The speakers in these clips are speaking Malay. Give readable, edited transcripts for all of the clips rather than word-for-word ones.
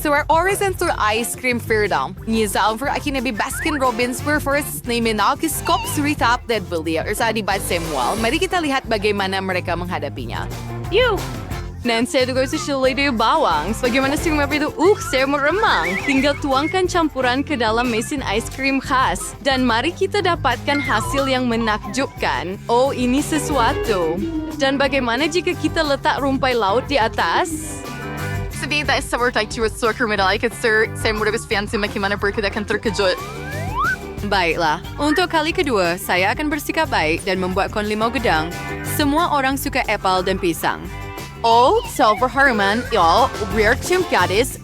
Suar origin sur ice cream firdam. Nizal for akinabi Baskin-Robbins for first na minalkiskop suritap dead bulia or sa adibat semwal. Mari kita lihat bagaimana mereka menghadapinya. You! Nancy juga sesuai dengan bawang. Bagaimana sih itu? Saya meremang. Tinggal tuangkan campuran ke dalam mesin ice cream khas. Dan mari kita dapatkan hasil yang menakjubkan. Oh, ini sesuatu. Dan bagaimana jika kita letak rumpai laut di atas? Sabihin tayo sa work like soccer medal. Saya mudah fancy bagaimana berkeda akan terkejut. Baiklah, untuk kali kedua, saya akan bersikap baik dan membuat kon limau gedang. Semua orang suka apple dan pisang. Oh, Silver Herman, y'all, we're Tim Gaddis,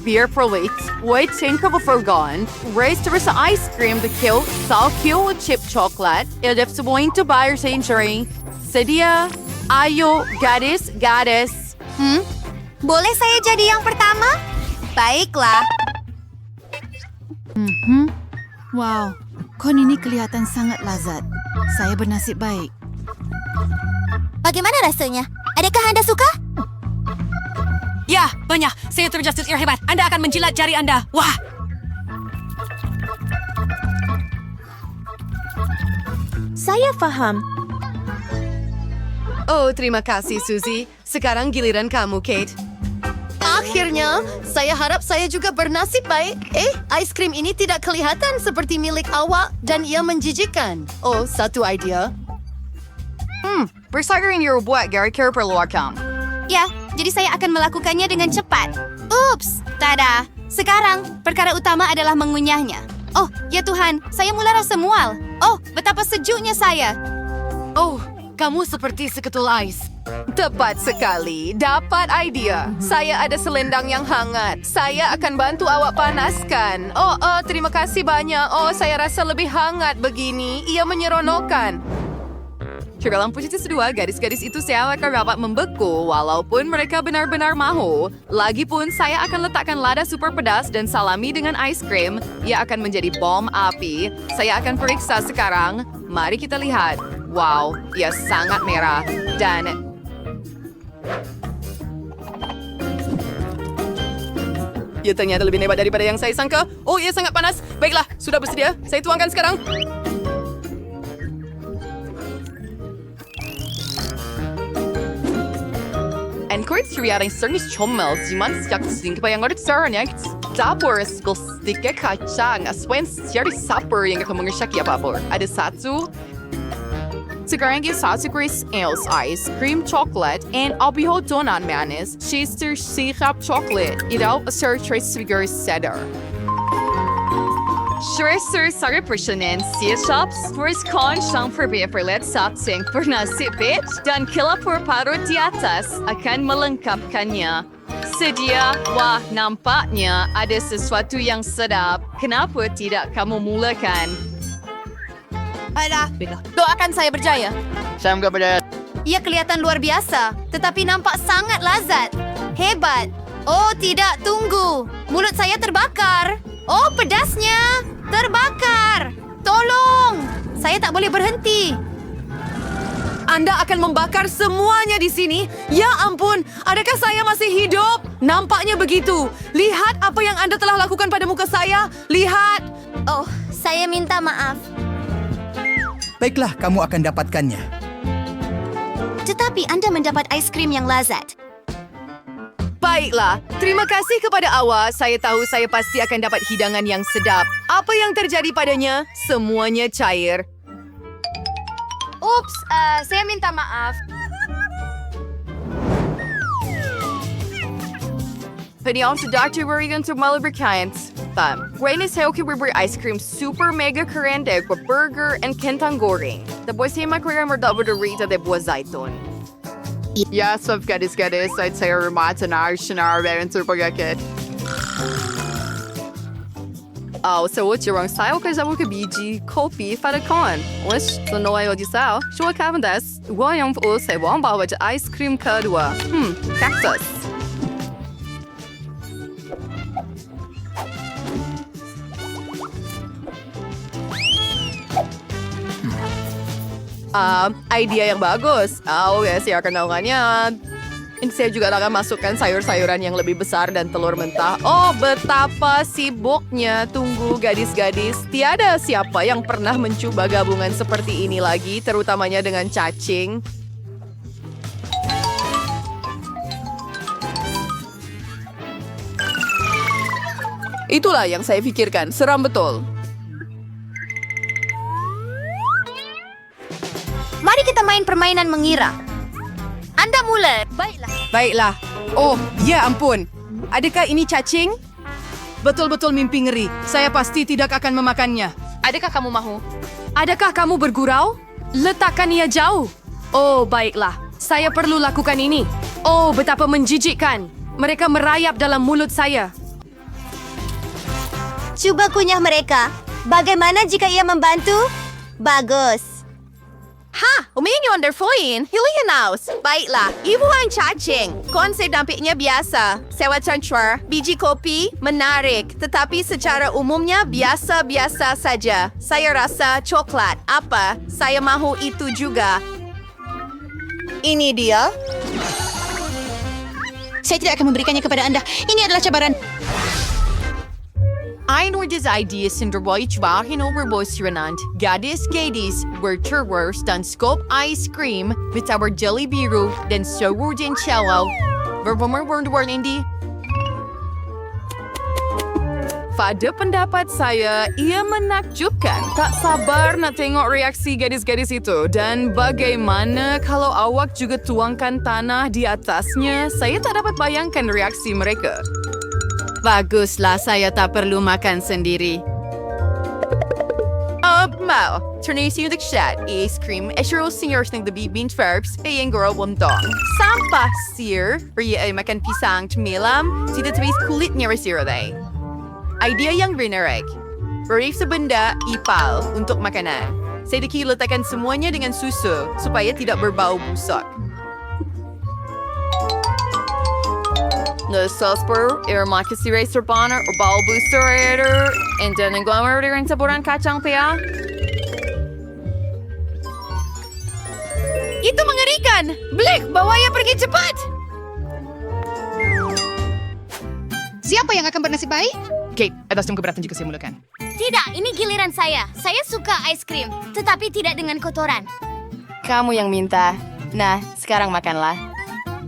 beer prolit, white tinker before gone, raised to ice cream the kill, salt kill with chip chocolate, if going to buy or century, sedia, ayo, Gaddis. Boleh saya jadi yang pertama? Baiklah. Wow, kon ini kelihatan sangat lazat. Saya bernasib baik. Bagaimana rasanya? Adakah Anda suka? Ya, banyak. Saya terjatuh hebat. Anda akan menjilat jari Anda. Wah! Saya faham. Oh, terima kasih, Suzy. Sekarang giliran kamu, Kate. Akhirnya, saya harap saya juga bernasib baik. Ice cream ini tidak kelihatan seperti milik awak dan ia menjijikkan. Oh, satu idea. Bersagar yang buat Gary Care perluarkan. Ya, jadi saya akan melakukannya dengan cepat. Ups, tada. Sekarang, perkara utama adalah mengunyahnya. Oh, ya Tuhan, saya mulai rasa mual. Oh, betapa sejuknya saya. Oh, kamu seperti seketul ais. Tepat sekali. Dapat idea. Saya ada selendang yang hangat. Saya akan bantu awak panaskan. Oh, terima kasih banyak. Oh, saya rasa lebih hangat begini. Ia menyeronokkan. Dalam posisi kedua, gadis-gadis itu saya akan rapat membeku walaupun mereka benar-benar mahu. Lagipun, saya akan letakkan lada super pedas dan salami dengan ice cream. Ia akan menjadi bom api. Saya akan periksa sekarang. Mari kita lihat. Wow, ia sangat merah. Dan ia ternyata lebih hebat daripada yang saya sangka. Oh, ia sangat panas. Baiklah, sudah bersedia. Saya tuangkan sekarang. En kort seriaring sernis chommel, man sejak sing pa yang ordet saranya. Tapos gulstika kacang, aswen siyari supper yang kemengersak ya papor. Ada satu. Sekarang yung satu Grace Ales ice cream chocolate and abiho donut manis, Chester syrup chocolate. Ito sir trace figure cedar. Sir, sorry personen, siya shops, first con siyang perbeperlet sa ating pernasipit, dan kila por paro di atas akan melengkap kanya. Sedia, wah nampaknya ada sesuatu yang sedap. Kenapa tidak kamu mulakan? Alah, doakan saya berjaya. Saya enggak percaya. Ia kelihatan luar biasa, tetapi nampak sangat lazat. Hebat. Oh tidak, tunggu. Mulut saya terbakar. Oh, pedasnya. Terbakar. Tolong. Saya tak boleh berhenti. Anda akan membakar semuanya di sini? Ya ampun, adakah saya masih hidup? Nampaknya begitu. Lihat apa yang Anda telah lakukan pada muka saya. Lihat. Oh, saya minta maaf. Baiklah, kamu akan dapatkannya. Tetapi Anda mendapat es krim yang lazat. Baiklah, terima kasih kepada awak. Saya tahu saya pasti akan dapat hidangan yang sedap. Apa yang terjadi padanya? Semuanya cair. Ups, saya minta maaf. Panion sa Dr. Warigan sa Malabricants. Greatness healthy rubber ice cream super mega karende kwa burger and kentang goreng. Tapos hima kaya double the rita de buwa zaiton. Yes, of gadis, I'd say a remata na shinar and surpagakit. Oh, so what's your own style? Because I will be kopi farakon. Wish the no I would sell. Show a cavendish. William will say one bar with ice cream kadua. Cactus. Idea yang bagus. Oh, yes, ya kenangannya. Saya juga akan masukkan sayur-sayuran yang lebih besar dan telur mentah. Oh, betapa sibuknya. Tunggu gadis-gadis. Tiada siapa yang pernah mencoba gabungan seperti ini lagi, terutamanya dengan cacing. Itulah yang saya pikirkan. Seram betul. Mari kita main permainan mengira. Anda mula. Baiklah. Baiklah. Oh, ya ampun. Adakah ini cacing? Betul-betul mimpi ngeri. Saya pasti tidak akan memakannya. Adakah kamu mahu? Adakah kamu bergurau? Letakkan ia jauh. Oh, baiklah. Saya perlu lakukan ini. Oh, betapa menjijikkan. Mereka merayap dalam mulut saya. Cuba kunyah mereka. Bagaimana jika ia membantu? Bagus. Ha, umingi wonderfulin. Hilihan naus. Baiklah, ibu ang cacing. Konsep dampaknya biasa. Sewa transfer, biji kopi, menarik. Tetapi secara umumnya biasa-biasa saja. Saya rasa coklat. Apa? Saya mahu itu juga. Ini dia. Saya tidak akan memberikannya kepada Anda. Ini adalah cabaran. Ein ordes ideas in der Deutsch waren overbosrenand. Gadis, Wurterwurst, dan Scoop Ice Cream, mit our Jelly Biru, den Sour den Cello. Verwummer Indi. Pada pendapat saya, ia menakjubkan. Tak sabar nak tengok reaksi gadis-gadis itu. Dan bagaimana kalau awak juga tuangkan tanah di atasnya? Saya tak dapat bayangkan reaksi mereka. Baguslah, saya tak perlu makan sendiri. Mau, ternisi untuk chat, ice cream, esero seniors ng the bibing verbs, ayang goro wantong. Sampah, sir, ria ay makan pisang, tumilam, sida twist kulit niya resiro day. Idea yang rinarek. Berif sa benda, ipal, untuk makanan. Saya letakkan semuanya dengan susu, supaya tidak berbau busuk. The sauceper, makasih racer banner, or bau booster, and then ang glamour rin sa burang kacang pia. Itu mengerikan! Blake, bawa ia pergi cepat! Siapa yang akan bernasib baik? Kate, atas tim keberatan jika saya mulakan. Tidak, ini giliran saya. Saya suka ice cream, tetapi tidak dengan kotoran. Kamu yang minta. Nah, sekarang makanlah.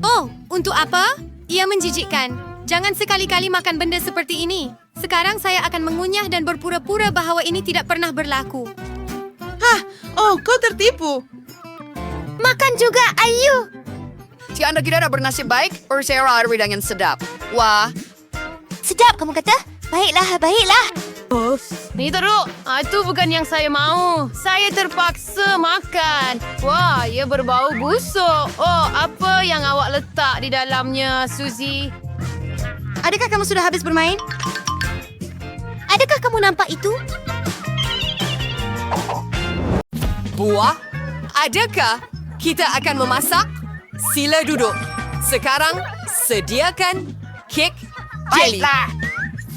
Oh, untuk apa? Ia menjijikkan. Jangan sekali-kali makan benda seperti ini. Sekarang saya akan mengunyah dan berpura-pura bahwa ini tidak pernah berlaku. Oh, kau tertipu! Makan juga, ayo! Si Anda tidak ada bernasib baik, or saya rasa dengan sedap. Wah, Sedap, kamu kata? Baiklah, baiklah. Ni teruk. Itu bukan yang saya mau. Saya terpaksa makan. Wah, ia berbau busuk. Oh, apa yang awak letak di dalamnya, Suzy? Adakah kamu sudah habis bermain? Adakah kamu nampak itu? Buah? Adakah kita akan memasak? Sila duduk. Sekarang, sediakan kek jelly.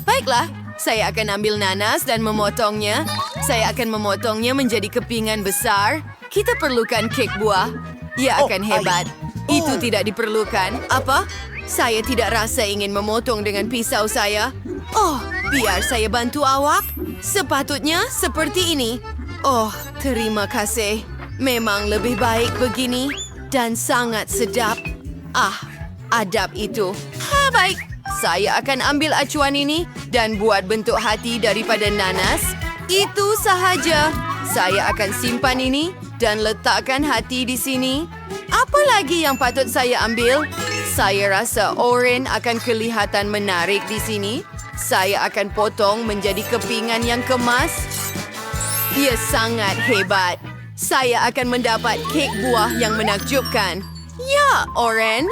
Baiklah, saya akan ambil nanas dan memotongnya. Saya akan memotongnya menjadi kepingan besar. Kita perlukan kek buah. Ia akan hebat. Itu tidak diperlukan. Apa? Saya tidak rasa ingin memotong dengan pisau saya. Oh, biar saya bantu awak. Sepatutnya seperti ini. Oh, terima kasih. Memang lebih baik begini. Dan sangat sedap. Adab itu. Baik. Saya akan ambil acuan ini dan buat bentuk hati daripada nanas. Itu sahaja. Saya akan simpan ini dan letakkan hati di sini. Apa lagi yang patut saya ambil? Saya rasa oren akan kelihatan menarik di sini. Saya akan potong menjadi kepingan yang kemas. Ia sangat hebat. Saya akan mendapat kek buah yang menakjubkan. Ya, oren.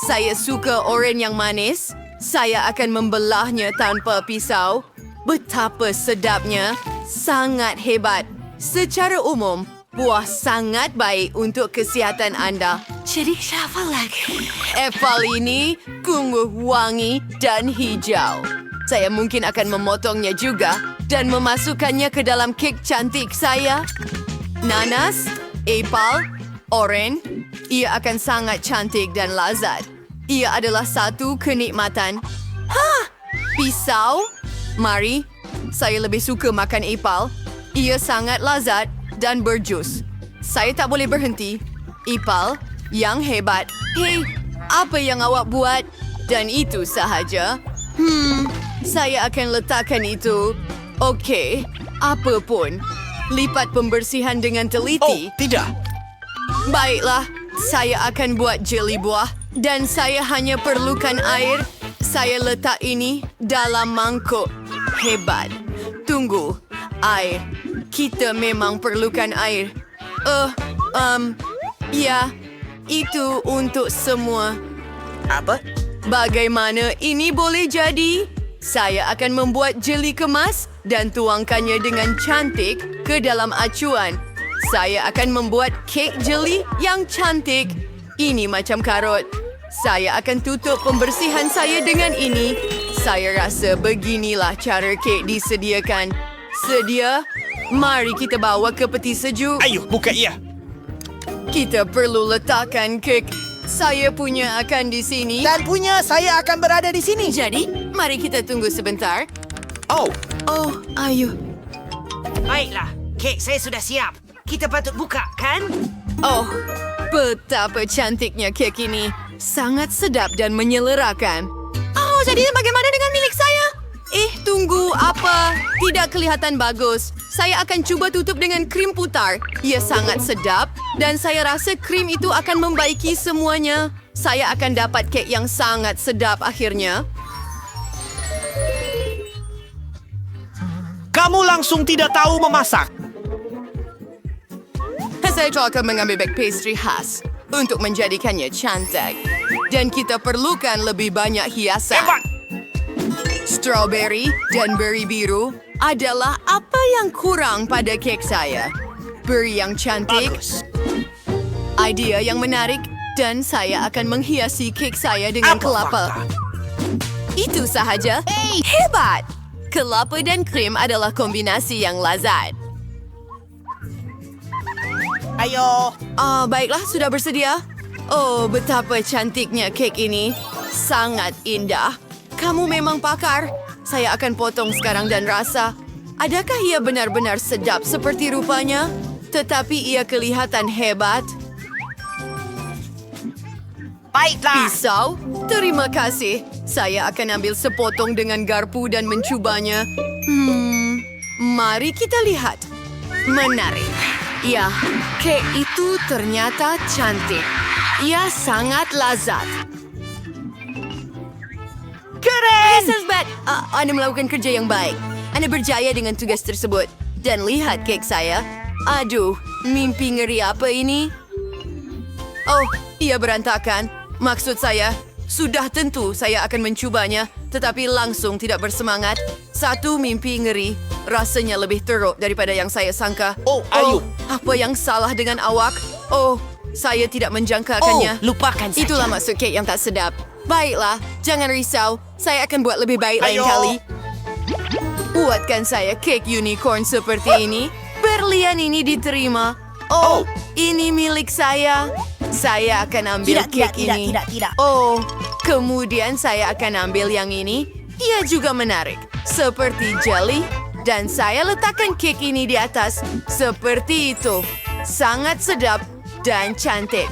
Saya suka oren yang manis. Saya akan membelahnya tanpa pisau. Betapa sedapnya. Sangat hebat. Secara umum, buah sangat baik untuk kesihatan anda. Jadi siapa lagi? Apple ini kunguh wangi dan hijau. Saya mungkin akan memotongnya juga dan memasukkannya ke dalam kek cantik saya. Nanas, apple, oren. Ia akan sangat cantik dan lazat. Ia adalah satu kenikmatan. Pisau? Mari, saya lebih suka makan ipal. Ia sangat lazat dan berjus. Saya tak boleh berhenti. Ipal yang hebat. Hei, apa yang awak buat? Dan itu sahaja. Saya akan letakkan itu. Okey, apa pun. Lipat pembersihan dengan teliti. tidak. Baiklah, saya akan buat jeli buah dan saya hanya perlukan air. Saya letak ini dalam mangkuk. Hebat. Tunggu. Air. Kita memang perlukan air. Ya, itu untuk semua. Apa? Bagaimana ini boleh jadi? Saya akan membuat jeli kemas dan tuangkannya dengan cantik ke dalam acuan. Saya akan membuat kek jeli yang cantik. Ini macam karot. Saya akan tutup pembersihan saya dengan ini. Saya rasa beginilah cara kek disediakan. Sedia? Mari kita bawa ke peti sejuk. Ayo, buka ia. Kita perlu letakkan kek. Saya punya akan di sini. Dan punya saya akan berada di sini. Jadi, mari kita tunggu sebentar. Oh, Oh, ayo. Baiklah, kek saya sudah siap. Kita patut buka, kan? Oh, betapa cantiknya kek ini. Sangat sedap dan menyelerakan. Oh, jadi bagaimana dengan milik saya? Tunggu, apa? Tidak kelihatan bagus. Saya akan cuba tutup dengan krim putar. Ia sangat sedap dan saya rasa krim itu akan membaiki semuanya. Saya akan dapat kek yang sangat sedap akhirnya. Kamu langsung tidak tahu memasak. Saya akan mengambil bag pastry khas untuk menjadikannya cantik. Dan kita perlukan lebih banyak hiasan. Hebat! Strawberry dan beri biru adalah apa yang kurang pada kek saya. Beri yang cantik, Bagus. idea yang menarik, dan saya akan menghiasi kek saya dengan Apa kelapa. fakta? Itu sahaja. Hebat! Kelapa dan krim adalah kombinasi yang lazat. Ayo. Baiklah, sudah bersedia? Oh, betapa cantiknya kek ini. Sangat indah. Kamu memang pakar. Saya akan potong sekarang dan rasa. Adakah ia benar-benar sedap seperti rupanya? Tetapi ia kelihatan hebat. Baiklah. Pisau? Terima kasih. Saya akan ambil sepotong dengan garpu dan mencubanya. Mari kita lihat. Menarik. Ya, kek itu ternyata cantik. Ia sangat lazat. Keren! Mrs. Bat, Anda melakukan kerja yang baik. Anda berjaya dengan tugas tersebut. Dan lihat kek saya. Aduh, mimpi ngeri apa ini? Oh, ia berantakan. Maksud saya, sudah tentu saya akan mencubanya, tetapi langsung tidak bersemangat. Satu mimpi ngeri, rasanya lebih teruk daripada yang saya sangka. Oh, ayo. Apa yang salah dengan awak? Oh, saya tidak menjangkakannya. Lupakan saja. Itulah maksud kek yang tak sedap. Baiklah, jangan risau. Saya akan buat lebih baik lain Ayo. kali. Buatkan saya kek unicorn seperti ini. Berlian ini diterima. Oh, ini milik saya. Saya akan ambil kek ini. Oh, kemudian saya akan ambil yang ini. Ia juga menarik. Seperti jelly. Dan saya letakkan kek ini di atas. Seperti itu. Sangat sedap dan cantik.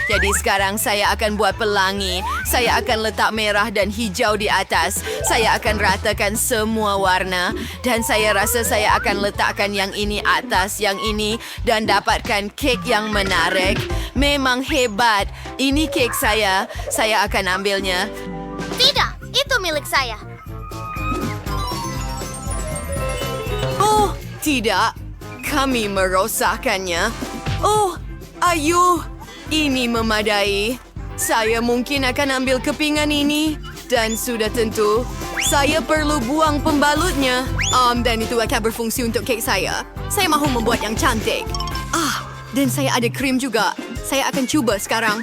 Jadi sekarang saya akan buat pelangi. Saya akan letak merah dan hijau di atas. Saya akan ratakan semua warna. Dan saya rasa saya akan letakkan yang ini atas yang ini. Dan dapatkan kek yang menarik. Memang hebat. Ini kek saya. Saya akan ambilnya. Tidak, itu milik saya. Oh, tidak. Kami merosakkannya. Oh, ayo. Ini memadai. Saya mungkin akan ambil kepingan ini. Dan sudah tentu, saya perlu buang pembalutnya. Dan itu akan berfungsi untuk kek saya. Saya mahu membuat yang cantik. Dan saya ada krim juga. Saya akan cuba sekarang.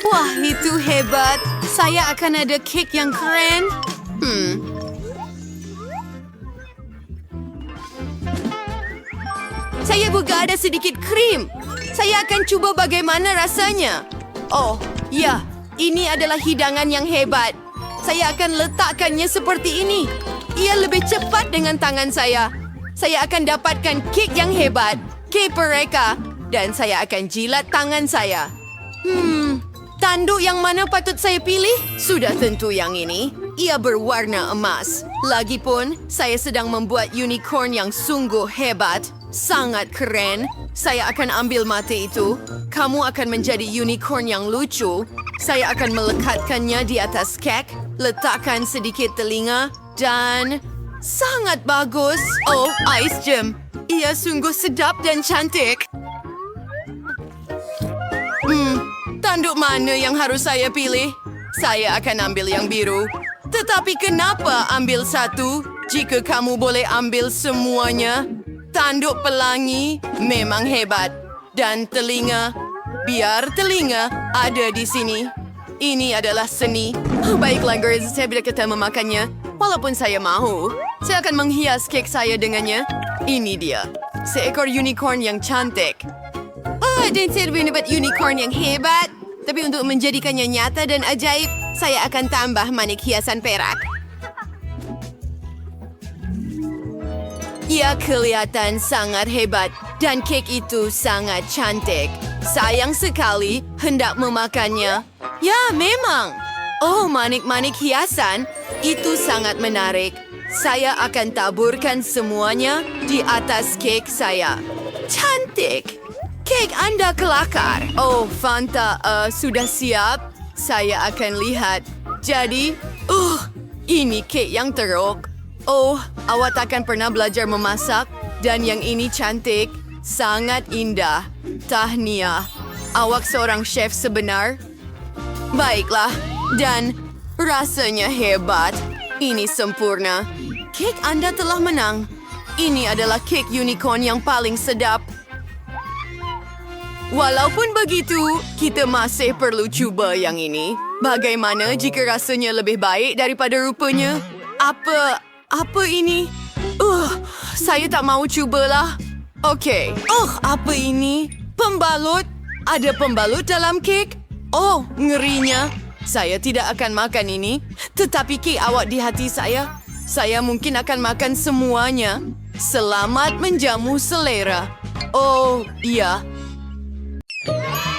Wah, itu hebat. Saya akan ada kek yang keren. Saya juga ada sedikit krim. Saya akan cuba bagaimana rasanya. Oh, ya. Ini adalah hidangan yang hebat. Saya akan letakkannya seperti ini. Ia lebih cepat dengan tangan saya. Saya akan dapatkan kek yang hebat. Kek mereka. Dan saya akan jilat tangan saya. Tanduk yang mana patut saya pilih? Sudah tentu yang ini. Ia berwarna emas. Lagipun, saya sedang membuat unicorn yang sungguh hebat. Sangat keren. Saya akan ambil mata itu. Kamu akan menjadi unicorn yang lucu. Saya akan melekatkannya di atas kek. Letakkan sedikit telinga. Dan... sangat bagus. Oh, ice gem. Ia sungguh sedap dan cantik. Tanduk mana yang harus saya pilih? Saya akan ambil yang biru. Tetapi kenapa ambil satu jika kamu boleh ambil semuanya? Tanduk pelangi memang hebat. Dan telinga, biar telinga ada di sini. Ini adalah seni. Baiklah, girls, saya tidak akan memakannya. Walaupun saya mahu, saya akan menghias kek saya dengannya. Ini dia, seekor unicorn yang cantik. Dan saya lebih dapat unicorn yang hebat. Tapi untuk menjadikannya nyata dan ajaib, saya akan tambah manik hiasan perak. Ia kelihatan sangat hebat dan kek itu sangat cantik. Sayang sekali hendak memakannya. Ya, memang. Oh, manik-manik hiasan. Itu sangat menarik. Saya akan taburkan semuanya di atas kek saya. Cantik. Kek Anda kelakar. Oh, Fanta, sudah siap? Saya akan lihat. Jadi, ini kek yang teruk. Oh, awak takkan pernah belajar memasak? Dan yang ini cantik, sangat indah. Tahniah. Awak seorang chef sebenar? Baiklah, dan rasanya hebat. Ini sempurna. Kek Anda telah menang. Ini adalah kek unicorn yang paling sedap. Walaupun begitu, kita masih perlu cuba yang ini. Bagaimana jika rasanya lebih baik daripada rupanya? Apa ini? Saya tak mau cubalah. Okey. Apa ini? Pembalut? Ada pembalut dalam kek? Oh, ngerinya. Saya tidak akan makan ini. Tetapi kek awak di hati saya. Saya mungkin akan makan semuanya. Selamat menjamu selera. Oh, iya.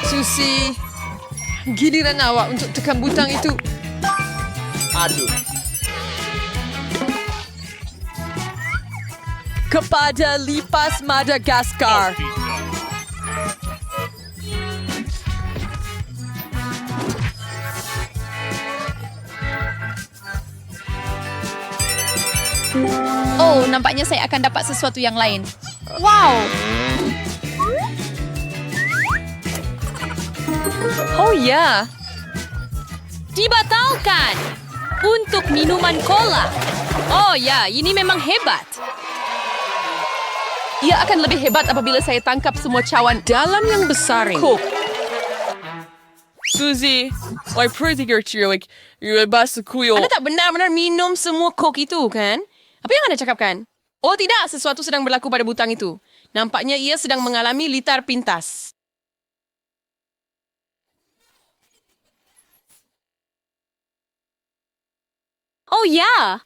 Susi, giliran awak untuk tekan butang itu. Aduh. Kepada Lipas Madagaskar. Oh, nampaknya saya akan dapat sesuatu yang lain. Wow! Oh ya, Dibatalkan! Untuk minuman cola. Oh ya, ini memang hebat. ia akan lebih hebat apabila saya tangkap semua cawan dalam yang besar ini. Cool. Suzy, I pretty like you bas kuyo. Anda tak benar-benar minum semua Coke itu, kan? Apa yang Anda cakapkan? Oh tidak, sesuatu sedang berlaku pada butang itu. Nampaknya ia sedang mengalami litar pintas. Oh ya,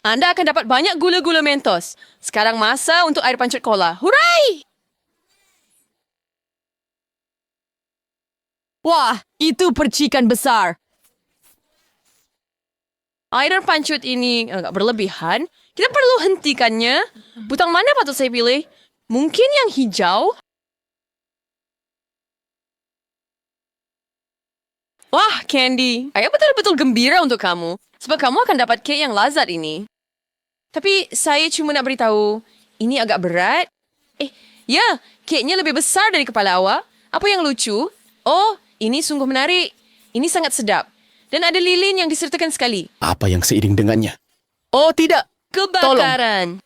Anda akan dapat banyak gula-gula Mentos. Sekarang masa untuk air pancut cola. Hurai! Wah, itu percikan besar. Air pancut ini agak berlebihan. Kita perlu hentikannya. Butang mana patut saya pilih? Mungkin yang hijau? Wah, Candy. Saya betul-betul gembira untuk kamu. Sebab kamu akan dapat kek yang lazat ini. Tapi saya cuma nak beritahu, ini agak berat. Ya, keknya lebih besar dari kepala awak. Apa yang lucu? Oh, ini sungguh menarik. Ini sangat sedap. Dan ada lilin yang disertakan sekali. Apa yang seiring dengannya? Oh tidak, Kebakaran.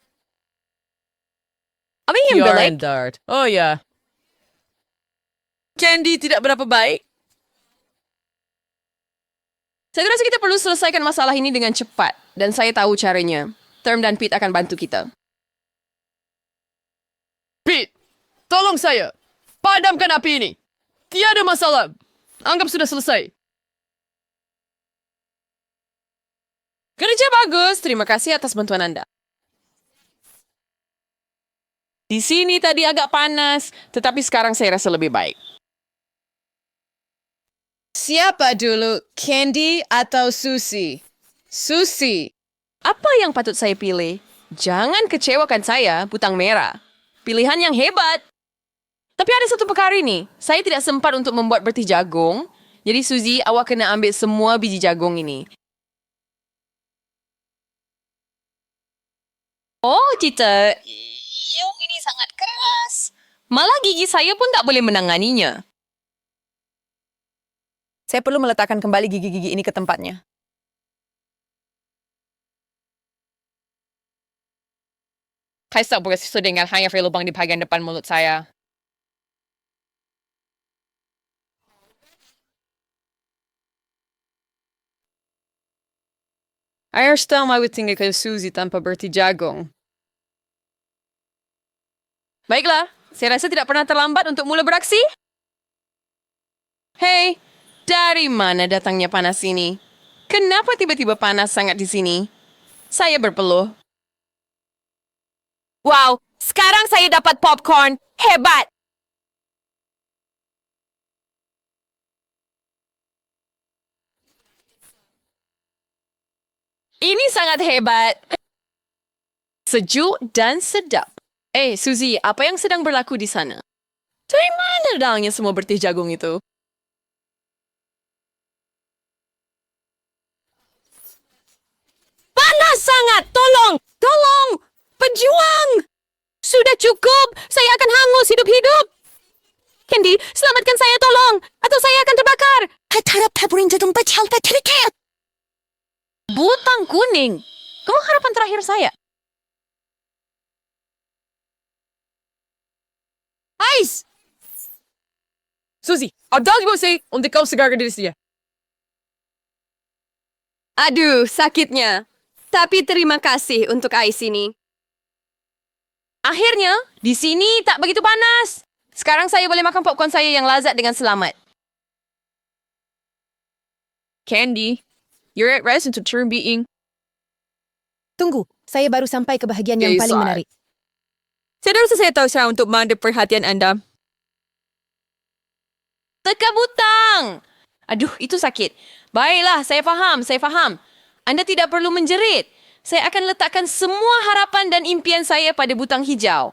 Apa yang belak? Oh ya. Candy tidak berapa baik. Saya rasa kita perlu selesaikan masalah ini dengan cepat. Dan saya tahu caranya. Term dan Pete akan bantu kita. Pete, tolong saya. Padamkan api ini. Tiada masalah. Anggap sudah selesai. Kerja bagus. Terima kasih atas bantuan Anda. Di sini tadi agak panas, tetapi sekarang saya rasa lebih baik. Siapa dulu, Candy atau Susie? Susie. Apa yang patut saya pilih? Jangan kecewakan saya, butang merah. Pilihan yang hebat. Tapi ada satu perkara ini. Saya tidak sempat untuk membuat bertih jagung. Jadi Suzy, awak kena ambil semua biji jagung ini. Oh, Tita. Ini sangat keras. Malah gigi saya pun tak boleh menanganinya. Saya perlu meletakkan kembali gigi-gigi ini ke tempatnya. Saya tak bersesuai dengan hanya lubang di bahagian depan mulut saya. Ayah tahu mau tinggal ke Suzy tanpa bertih jagung. Baiklah, saya rasa tidak pernah terlambat untuk mula beraksi. Hei, dari mana datangnya panas ini? Kenapa tiba-tiba panas sangat di sini? Saya berpeluh. Wow, sekarang saya dapat popcorn. Hebat! Ini sangat hebat. Sejuk dan sedap. Suzy, apa yang sedang berlaku di sana? Dari mana datangnya semua bertih jagung itu? Panas sangat! Tolong! Tolong! Pejuang! Sudah cukup! Saya akan hangus hidup-hidup! Candy, selamatkan saya, tolong! Atau saya akan terbakar! Butang kuning. Kamu harapan terakhir saya. Ice! Suzy, ada você onde kau segar diri dia. Aduh, sakitnya. Tapi terima kasih untuk ais ini. Akhirnya, di sini tak begitu panas. Sekarang saya boleh makan popcorn saya yang lazat dengan selamat. Candy, you're at rest into turn being. Tunggu, saya baru sampai ke bahagian yang paling menarik. Saya rasa saya tahu cara untuk menarik perhatian Anda. Teka butang! Aduh, itu sakit. Baiklah, saya faham. Anda tidak perlu menjerit. Saya akan letakkan semua harapan dan impian saya pada butang hijau.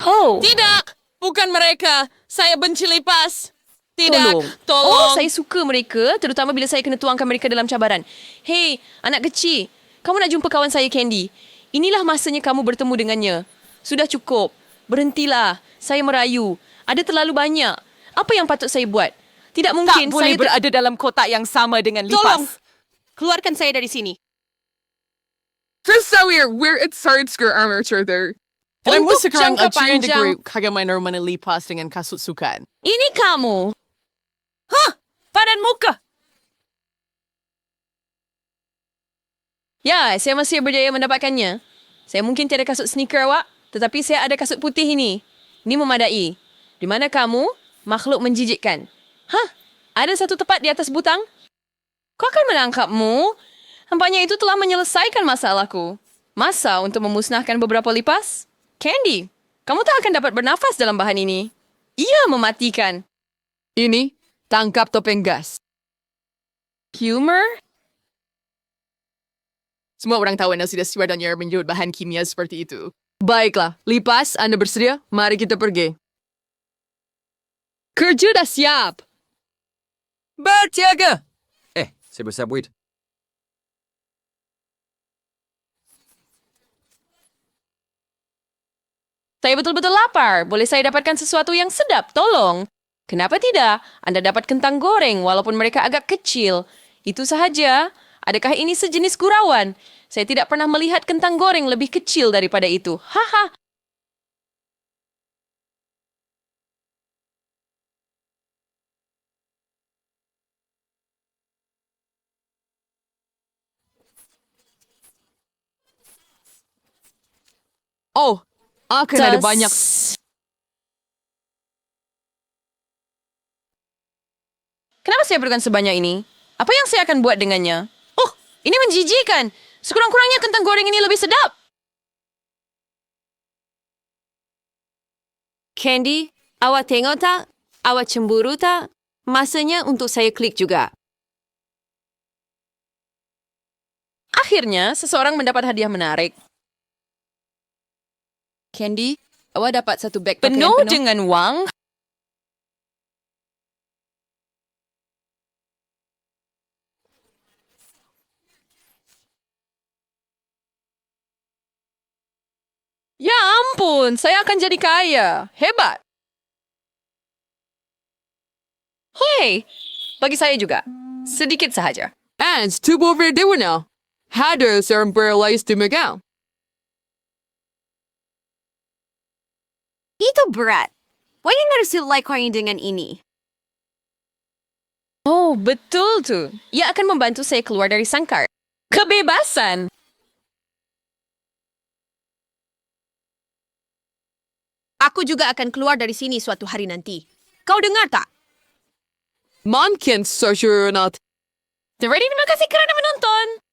Oh. Tidak! Bukan mereka. Saya benci lipas. Tidak, tolong. Oh, saya suka mereka, terutama bila saya kena tuangkan mereka dalam cabaran. Hei, anak kecil. Kamu nak jumpa kawan saya, Candy. Inilah masanya kamu bertemu dengannya. Sudah cukup. Berhentilah. Saya merayu. Ada terlalu banyak. Apa yang patut saya buat? Tidak mungkin Tak boleh saya berada dalam kotak yang sama dengan lipas. Tolong. Keluarkan saya dari sini. Just so we're at Sardsker Armature there. Untuk jangka panjang. Kagak main mana lipas dengan kasut sukan. Ini kamu. Padan muka! Ya, saya masih berjaya mendapatkannya. Saya mungkin tiada kasut sneaker awak, tetapi saya ada kasut putih ini. Ini memadai. Di mana kamu? Makhluk menjijikkan. Ada satu tepat di atas butang? Kau akan menangkapmu? Nampaknya itu telah menyelesaikan masalahku. Masa untuk memusnahkan beberapa lipas? Candy, kamu tak akan dapat bernafas dalam bahan ini. Ia mematikan. Ini tangkap topeng gas. Humor? Semua orang tahu Anda sudah siap dan menyebut bahan kimia seperti itu. Baiklah, lipas, Anda bersedia? Mari kita pergi. Kerja dah siap. Bertiaga! C'est beau ça bruit. Saya betul-betul lapar. Boleh saya dapatkan sesuatu yang sedap? Tolong. Kenapa tidak? Anda dapat kentang goreng walaupun mereka agak kecil. Itu sahaja. Adakah ini sejenis gurauan? Saya tidak pernah melihat kentang goreng lebih kecil daripada itu. Haha. Oh, Akan ada banyak... Kenapa saya perlukan sebanyak ini? Apa yang saya akan buat dengannya? Oh, ini menjijikkan. Sekurang-kurangnya kentang goreng ini lebih sedap. Candy, awak tengok tak? Awak cemburu tak? Masanya untuk saya klik juga. Akhirnya, seseorang mendapat hadiah menarik. Candy, awak dapat satu beg pakaian Penuh dengan wang. Ya ampun, saya akan jadi kaya. Hebat. Hei, bagi saya juga. Sedikit sahaja. And tubuh berdewana. Hadir seorang paralyzed di Megang. Itu berat. Wayang harus like dengan ini. Oh, betul tu. Ia akan membantu saya keluar dari sangkar. Kebebasan. Aku juga akan keluar dari sini suatu hari nanti. Kau dengar tak? Mungkin sesuatu. Terima kasih kerana menonton.